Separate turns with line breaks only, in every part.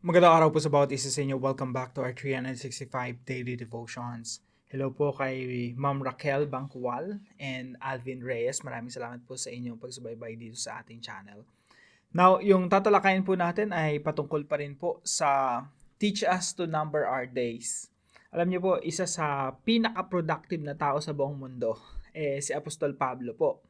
Magandang araw po sa bawat isa sa inyo. Welcome back to our 365 Daily Devotions. Hello po kay Ma'am Raquel Bangkual and Alvin Reyes. Maraming salamat po sa inyong pagsubaybay dito sa ating channel. Now, yung tatalakayin po natin ay patungkol pa rin po sa Teach Us to Number Our Days. Alam niyo po, isa sa pinaka-productive na tao sa buong mundo si Apostol Pablo po.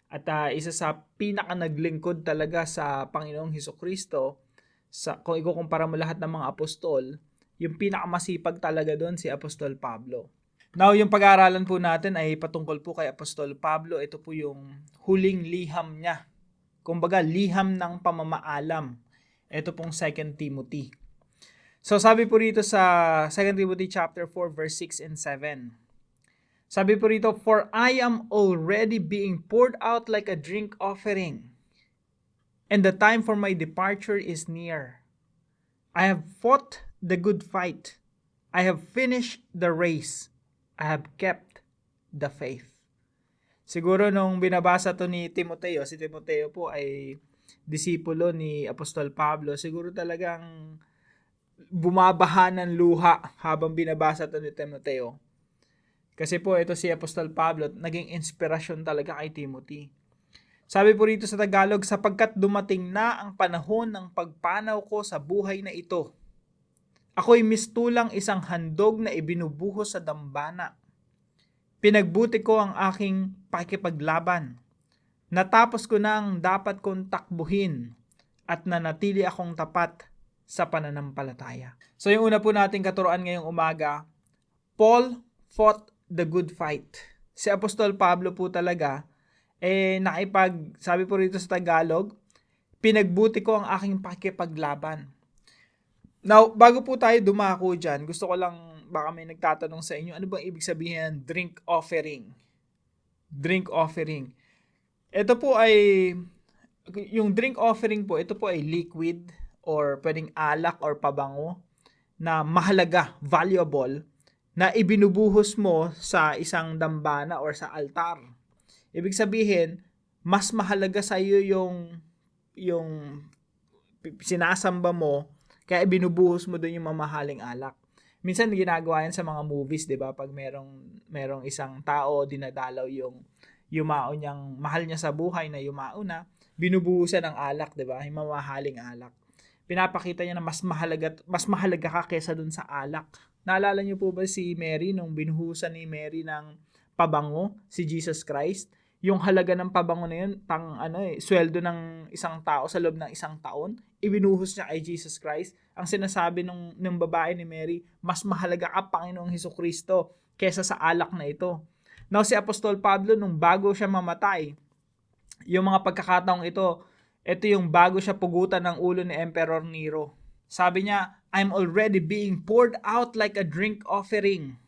At isa sa pinaka-naglingkod talaga sa Panginoong Hesukristo, kung ikukumpara mo lahat ng mga apostol, yung pinakamasipag talaga doon si Apostol Pablo. Now, yung pag-aaralan po natin ay patungkol po kay Apostol Pablo. Ito po yung huling liham niya. Kumbaga, liham ng pamamaalam. Ito pong 2 Timothy. So, sabi po rito sa 2 Timothy chapter 4, verse 6 and 7. Sabi po rito, "For I am already being poured out like a drink offering, and the time for my departure is near. I have fought the good fight. I have finished the race. I have kept the faith." Siguro nung binabasa to ni Timoteo, si Timoteo po ay disipulo ni Apostol Pablo, siguro talagang bumabaha ng luha habang binabasa to ni Timoteo. Kasi po ito si Apostol Pablo, naging inspirasyon talaga kay Timothy. Sabi po rito sa Tagalog, "Sapagkat dumating na ang panahon ng pagpanaw ko sa buhay na ito. Ako'y mistulang isang handog na ibinubuhos sa dambana. Pinagbuti ko ang aking pakikipaglaban. Natapos ko na ang dapat kong takbuhin at nanatili akong tapat sa pananampalataya." So yung una po nating katuruan ngayong umaga, Paul fought the good fight. Si Apostol Pablo po talaga, sabi po rito sa Tagalog, pinagbuti ko ang aking pakikipaglaban. Now, bago po tayo dumako dyan, gusto ko lang, baka may nagtatanong sa inyo, ano bang ibig sabihin ng drink offering? Drink offering. Ito po ay, yung drink offering po, ito po ay liquid or pwedeng alak or pabango na mahalaga, valuable, na ibinubuhos mo sa isang dambana or sa altar. Ibig sabihin, mas mahalaga sa iyo yung sinasamba mo, kaya binubuhos mo doon yung mamahaling alak. Minsan ginagawa yan sa mga movies, 'di ba? Pag merong isang tao dinadalaw yung yumao niyang mahal niya sa buhay na yumao na, binubuhusan ng alak, 'di ba? Yung mamahaling alak. Pinapakita niya na mas mahalaga ka kaysa doon sa alak. Naalala niyo po ba si Mary nung binuhusan ni Mary ng pabango si Jesus Christ? Yung halaga ng pabango na yun, sweldo ng isang tao sa loob ng isang taon, ibinuhos niya kay Jesus Christ. Ang sinasabi ng babae ni Mary, mas mahalaga ka, Panginoong Hesukristo, kesa sa alak na ito. Now, si Apostol Pablo, nung bago siya mamatay, yung mga pagkakataong ito yung bago siya pugutan ng ulo ni Emperor Nero. Sabi niya, "I'm already being poured out like a drink offering.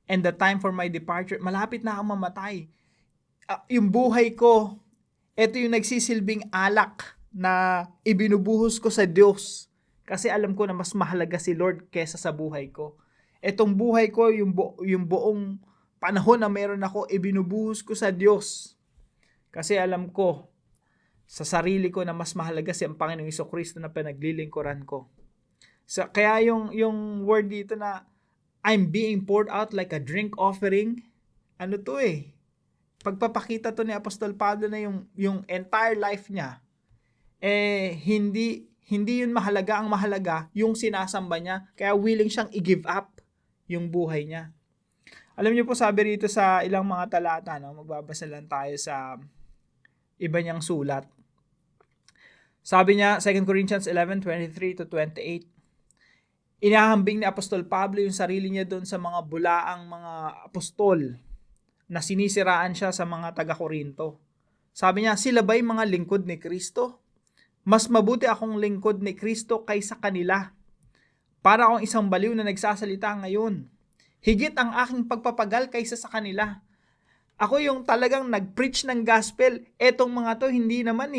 And the time for my departure," malapit na akong mamatay. Yung buhay ko, ito yung nagsisilbing alak na ibinubuhos ko sa Diyos. Kasi alam ko na mas mahalaga si Lord kesa sa buhay ko. Etong buhay ko, yung buong panahon na meron ako, ibinubuhos ko sa Diyos. Kasi alam ko sa sarili ko na mas mahalaga si ang Panginoong Hesukristo na pinaglilingkuran ko. So, kaya yung word dito na I'm being poured out like a drink offering, ano to pagpapakita to ni Apostol Pablo na yung entire life niya, hindi yun mahalaga. Ang mahalaga, yung sinasamba niya, kaya willing siyang i-give up yung buhay niya. Alam niyo po, sabi rito sa ilang mga talata, no, magbabasa lang tayo sa iba niyang sulat. Sabi niya, 2 Corinthians 11:23-28, inahambing ni Apostol Pablo yung sarili niya doon sa mga bulaang mga apostol na sinisiraan siya sa mga taga-Korinto. Sabi niya, "Sila ba'y mga lingkod ni Kristo? Mas mabuti akong lingkod ni Kristo kaysa kanila. Para akong isang baliw na nagsasalita ngayon. Higit ang aking pagpapagal kaysa sa kanila. Ako yung talagang nag-preach ng gospel. Etong mga to, hindi naman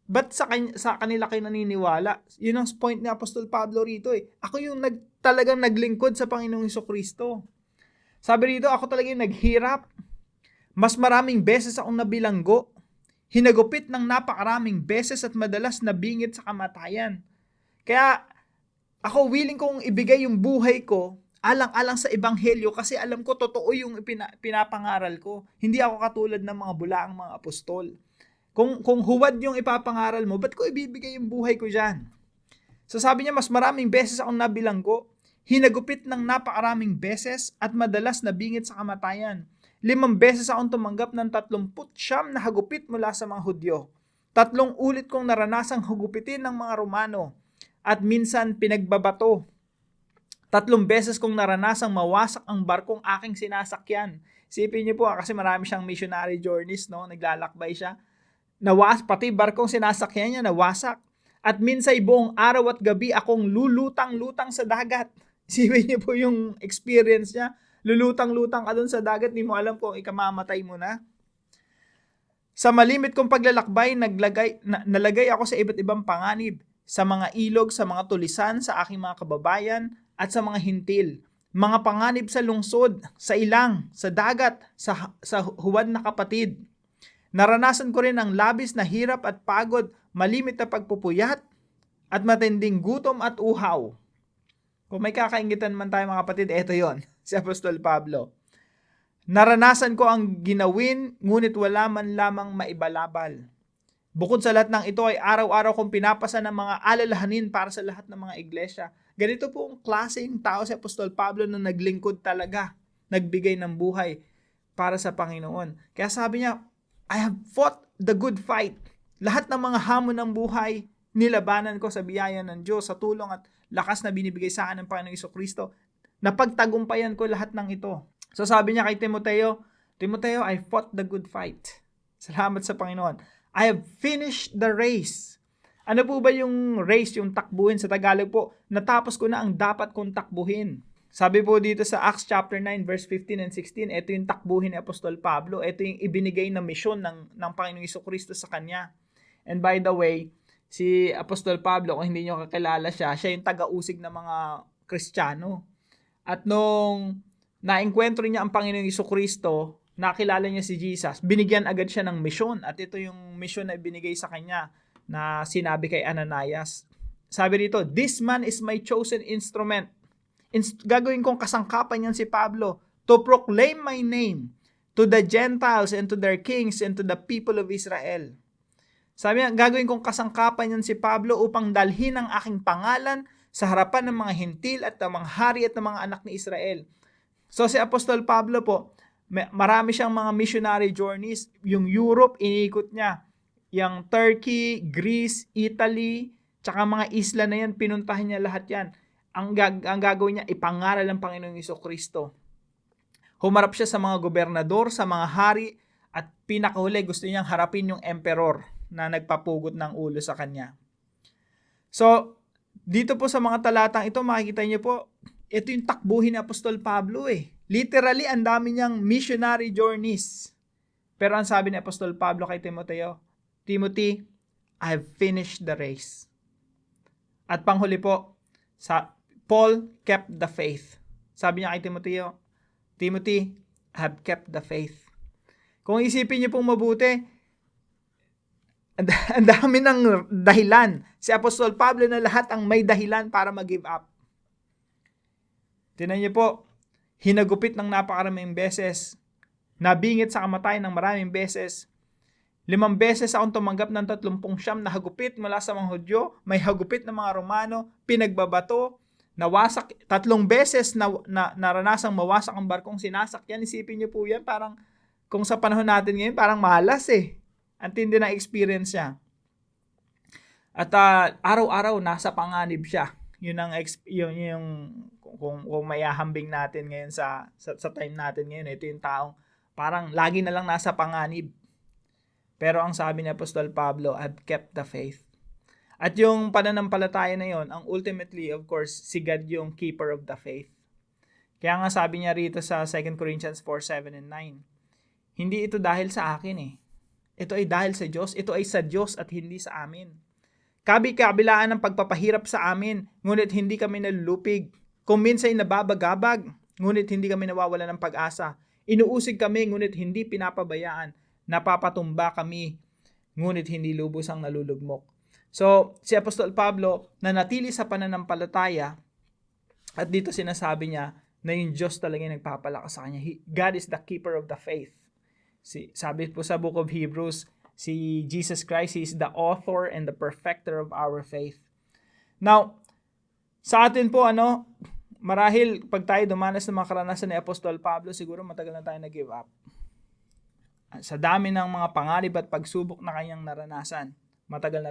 Ba't sa kanila kayo naniniwala?" Yun ang point ni Apostol Pablo rito Ako yung talagang naglingkod sa Panginoong Hesukristo. Sabi rito, ako talaga yung naghirap. Mas maraming beses akong nabilanggo. Hinagupit ng napakaraming beses at madalas nabingit sa kamatayan. Kaya Ako willing kong ibigay yung buhay ko alang-alang sa ebanghelyo kasi alam ko totoo yung pinapangaral ko. Hindi ako katulad ng mga bulaang mga apostol. Kung huwad yung ipapangaral mo, ba't ko ibibigay yung buhay ko diyan? So sabi niya, mas maraming beses akong nabilanggo, hinagupit ng napakaraming beses at madalas nabingit sa kamatayan. 5 beses akong tumanggap ng 39 na hagupit mula sa mga Hudyo. 3 ulit kong naranasang hugupitin ng mga Romano at minsan pinagbabato. 3 beses kong naranasang mawasak ang barkong aking sinasakyan. Isipin niyo po kasi marami siyang missionary journeys, no? Naglalakbay siya. Pati barkong sinasakyan niya nawasak. At minsan buong araw at gabi akong lulutang-lutang sa dagat. Isipin niyo po yung experience niya. Lulutang-lutang ka dun sa dagat, di mo alam kung ikamamatay mo na. Sa malimit kong paglalakbay, nalagay ako sa iba't ibang panganib, sa mga ilog, sa mga tulisan, sa aking mga kababayan, at sa mga hintil. Mga panganib sa lungsod, sa ilang, sa dagat, sa huwad na kapatid. Naranasan ko rin ang labis na hirap at pagod, malimit na pagpupuyat, at matinding gutom at uhaw. Kung may kakaingitan man tayo mga kapatid, eto yon si Apostol Pablo. Naranasan ko ang ginawin, ngunit wala man lamang maibalabal. Bukod sa lahat ng ito ay araw-araw kong pinapasa ng mga alalahanin para sa lahat ng mga iglesia. Ganito po ang klaseng tao si Apostol Pablo na naglingkod talaga, nagbigay ng buhay para sa Panginoon. Kaya sabi niya, I have fought the good fight. Lahat ng mga hamon ng buhay, nilabanan ko sa biyaya ng Diyos, sa tulong at lakas na binibigay sa akin ng Panginoong Jesucristo. Napagtagumpayan ko lahat ng ito. So sabi niya kay Timoteo, I fought the good fight. Salamat sa Panginoon. I have finished the race. Ano po ba yung race, yung takbuhin sa Tagalog po? Natapos ko na ang dapat kong takbuhin. Sabi po dito sa Acts chapter 9 verse 15 and 16, ito yung takbuhin ni Apostol Pablo. Ito yung ibinigay na misyon ng Panginoong Jesucristo sa kanya. And by the way, si Apostol Pablo, kung hindi nyo kakilala siya yung taga-usig ng mga Kristiyano. At nung naengkwentro niya ang Panginoong Jesucristo, nakilala niya si Jesus, binigyan agad siya ng misyon. At ito yung misyon na ibinigay sa kanya na sinabi kay Ananias. Sabi dito, this man is my chosen instrument. Gagawin kong kasangkapan yan si Pablo to proclaim my name to the Gentiles and to their kings and to the people of Israel. Sabi niya, gagawin kong kasangkapan yan si Pablo upang dalhin ang aking pangalan sa harapan ng mga hintil at ng mga hari at ng mga anak ni Israel. So si Apostol Pablo po, marami siyang mga missionary journeys. Yung Europe, iniikot niya. Yung Turkey, Greece, Italy, tsaka mga isla na yan, pinuntahan niya lahat yan. Ang gagawin niya, ipangaral ng Panginoong Jesucristo. Humarap siya sa mga gobernador, sa mga hari, at pinakahuli, gusto niyang harapin yung emperor na nagpapugot ng ulo sa kanya. So, dito po sa mga talatang ito, makikita niyo po, ito yung takbuhin ni Apostol Pablo eh. Literally, ang dami niyang missionary journeys. Pero ang sabi ni Apostol Pablo kay Timoteo, Timothy, I have finished the race. At panghuli po, Paul kept the faith. Sabi niya kay Timoteo, Timothy, I have kept the faith. Kung isipin niyo pong mabuti, ang dami ng dahilan. Si Apostol Pablo na lahat ang may dahilan para mag-give up. Tingnan niyo po, hinagupit ng napakaraming beses, nabingit sa kamatayan ng maraming beses. 5 beses akong tumanggap ng 39 na hagupit mula sa mga Hudyo, may hagupit ng mga Romano, pinagbabato, nawasak, 3 beses na naranasang mawasak ang barkong sinasakyan. Isipin niyo po yan, parang kung sa panahon natin ngayon, parang malas eh. Ang tindi na experience niya. At araw-araw nasa panganib siya. Yun ang yung kung mayahambing natin ngayon sa time natin ngayon, ito yung taong parang lagi na lang nasa panganib. Pero ang sabi ni Apostol Pablo, I've kept the faith. At yung pananampalataya na yon, ang ultimately, of course, si God yung keeper of the faith. Kaya nga sabi niya rito sa 2 Corinthians 4:7 and 9, hindi ito dahil sa akin eh. Ito ay dahil sa Diyos. Ito ay sa Diyos at hindi sa amin. Kabilaan ng pagpapahirap sa amin, ngunit hindi kami nalulupig. Kung minsan nababagabag, ngunit hindi kami nawawala ng pag-asa. Inuusig kami, ngunit hindi pinapabayaan. Napapatumba kami, ngunit hindi lubusang nalulugmok. So, si Apostol Pablo nanatili sa pananampalataya at dito sinasabi niya na yung Diyos talaga yung nagpapalakas sa kanya. God is the keeper of the faith. Sabi po sa Book of Hebrews, si Jesus Christ, He is the author and the perfecter of our faith. Now, sa atin po, marahil pag tayo dumanas ng mga karanasan ni Apostol Pablo, siguro matagal na tayo nag-give up. Sa dami ng mga pangarib at pagsubok na kanyang naranasan, matagal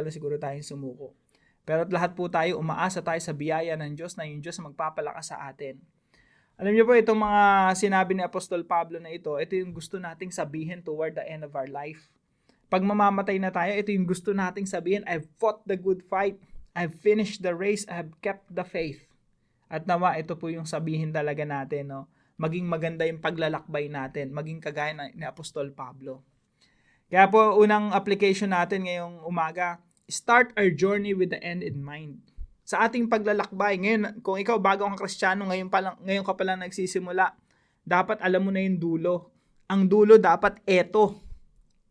na siguro tayong sumuko. Pero lahat po tayo, umaasa tayo sa biyaya ng Diyos na yung Diyos magpapalakas sa atin. Alam niyo po, itong mga sinabi ni Apostol Pablo na ito yung gusto nating sabihin toward the end of our life. Pag mamamatay na tayo, ito yung gusto nating sabihin, I've fought the good fight, I've finished the race, I have kept the faith. At nawa, ito po yung sabihin talaga natin, maging maganda yung paglalakbay natin, maging kagaya ni Apostol Pablo. Kaya po, unang application natin ngayong umaga, start our journey with the end in mind. Sa ating paglalakbay, ngayon, kung ikaw bago kang Kristiyano, ngayon ka pa lang nagsisimula, dapat alam mo na yung dulo. Ang dulo dapat eto.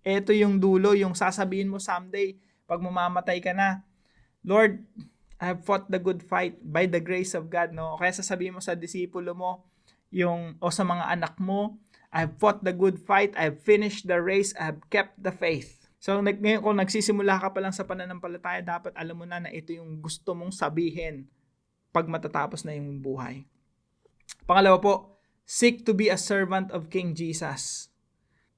Eto yung dulo, yung sasabihin mo someday, pag mamamatay ka na, Lord, I have fought the good fight by the grace of God. Kaya sasabihin mo sa disipulo mo, o sa mga anak mo, I have fought the good fight, I have finished the race, I have kept the faith. So ngayon kung nagsisimula ka pa lang sa pananampalataya, dapat alam mo na ito yung gusto mong sabihin pag matatapos na yung buhay. Pangalawa po, seek to be a servant of King Jesus.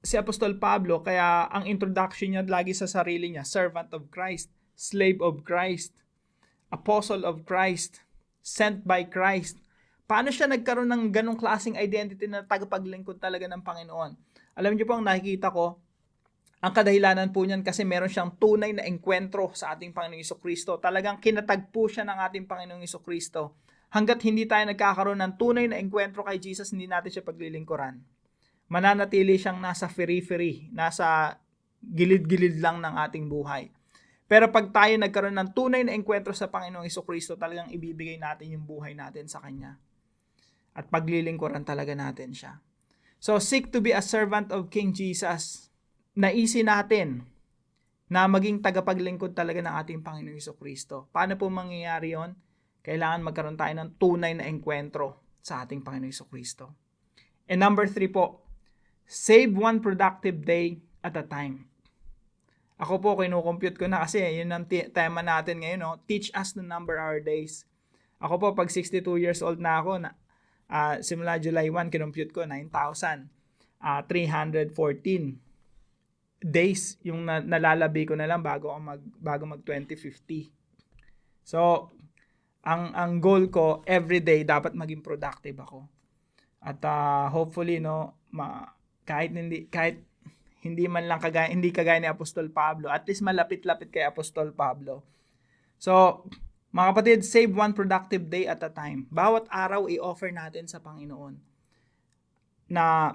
Si Apostol Pablo, kaya ang introduction niya lagi sa sarili niya, servant of Christ, slave of Christ, apostle of Christ, sent by Christ. Paano siya nagkaroon ng ganong klaseng identity na tagapaglingkod talaga ng Panginoon? Alam niyo po, ang nakikita ko, ang kadahilanan po niyan kasi meron siyang tunay na engkwentro sa ating Panginoong Jesucristo. Talagang kinatagpo siya ng ating Panginoong Jesucristo. Hanggat hindi tayo nagkakaroon ng tunay na engkwentro kay Jesus, hindi natin siya paglilingkuran. Mananatili siyang nasa periphery, nasa gilid-gilid lang ng ating buhay. Pero pag tayo nagkaroon ng tunay na engkwentro sa Panginoong Jesucristo, talagang ibibigay natin yung buhay natin sa Kanya. At paglilingkuran talaga natin siya. So, seek to be a servant of King Jesus. Naisin natin na maging tagapaglingkod talaga ng ating Panginoong Jesucristo. Paano po mangyayari yon? Kailangan magkaroon tayo ng tunay na engkwentro sa ating Panginoong Jesucristo. And number 3 po, save one productive day at a time. Ako po, kinukompute ko na kasi yun ang tema natin ngayon. Teach us to number our days. Ako po, pag 62 years old na ako, simula July 1, kinumpute ko 9,314 days yung nalalabi ko na lang bago mag 2050. So, ang goal ko every day dapat maging productive ako. At hopefully kahit hindi man lang hindi kagaya ni Apostol Pablo, at least malapit-lapit kay Apostol Pablo. So, mga kapatid, save one productive day at a time. Bawat araw i-offer natin sa Panginoon na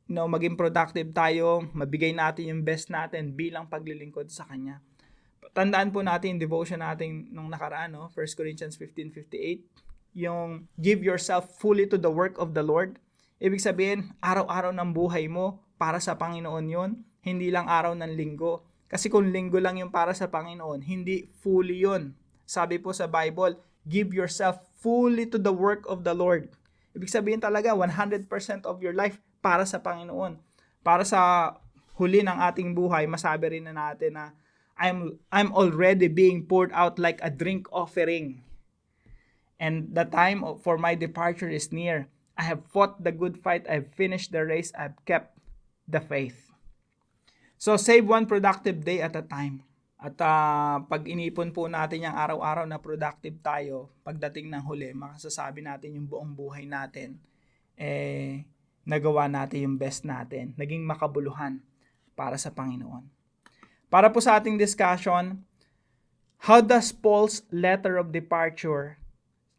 maging productive tayo, mabigay natin yung best natin bilang paglilingkod sa Kanya. Tandaan po natin yung devotion natin nung nakaraan, 1 Corinthians 15:58, yung give yourself fully to the work of the Lord. Ibig sabihin, araw-araw ng buhay mo para sa Panginoon yun, hindi lang araw ng linggo. Kasi kung linggo lang yung para sa Panginoon, hindi fully yun. Sabi po sa Bible, give yourself fully to the work of the Lord. Ibig sabihin talaga, 100% of your life para sa Panginoon. Para sa huli ng ating buhay, masabi rin na natin na I'm already being poured out like a drink offering. And the time for my departure is near. I have fought the good fight, I have finished the race, I have kept the faith. So save one productive day at a time. At pag inipon po natin yung araw-araw na productive tayo, pagdating ng huli, makasasabi natin yung buong buhay natin, nagawa natin yung best natin, naging makabuluhan para sa Panginoon. Para po sa ating discussion, how does Paul's letter of departure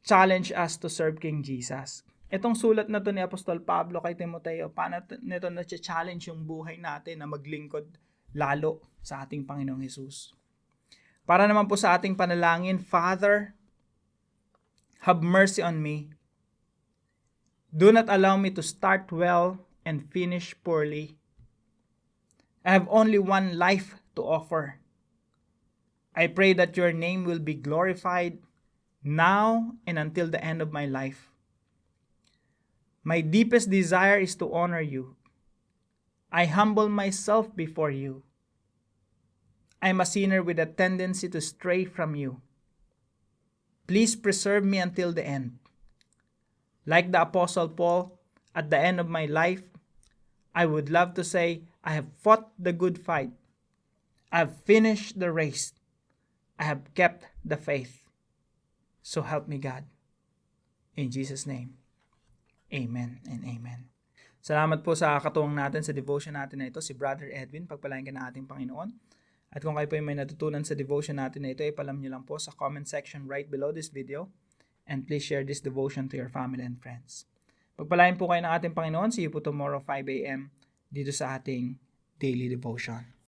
challenge us to serve King Jesus? Itong sulat na to ni Apostol Pablo kay Timoteo, paano nito na-challenge yung buhay natin na maglingkod lalo sa ating Panginoong Jesus? Para naman po sa ating panalangin, Father, have mercy on me. Do not allow me to start well and finish poorly. I have only one life to offer. I pray that your name will be glorified now and until the end of my life. My deepest desire is to honor you. I humble myself before you. I'm a sinner with a tendency to stray from you. Please preserve me until the end. Like the Apostle Paul, at the end of my life, I would love to say, I have fought the good fight. I have finished the race. I have kept the faith. So help me God. In Jesus' name, amen and amen. Salamat po sa katuwang natin sa devotion natin na ito, si Brother Edwin. Pagpalain ka ng ating Panginoon. At kung kayo po may natutunan sa devotion natin na ito, ipalam nyo lang po sa comment section right below this video. And please share this devotion to your family and friends. Pagpalain po kayo ng ating Panginoon. See you po tomorrow 5 a.m. dito sa ating daily devotion.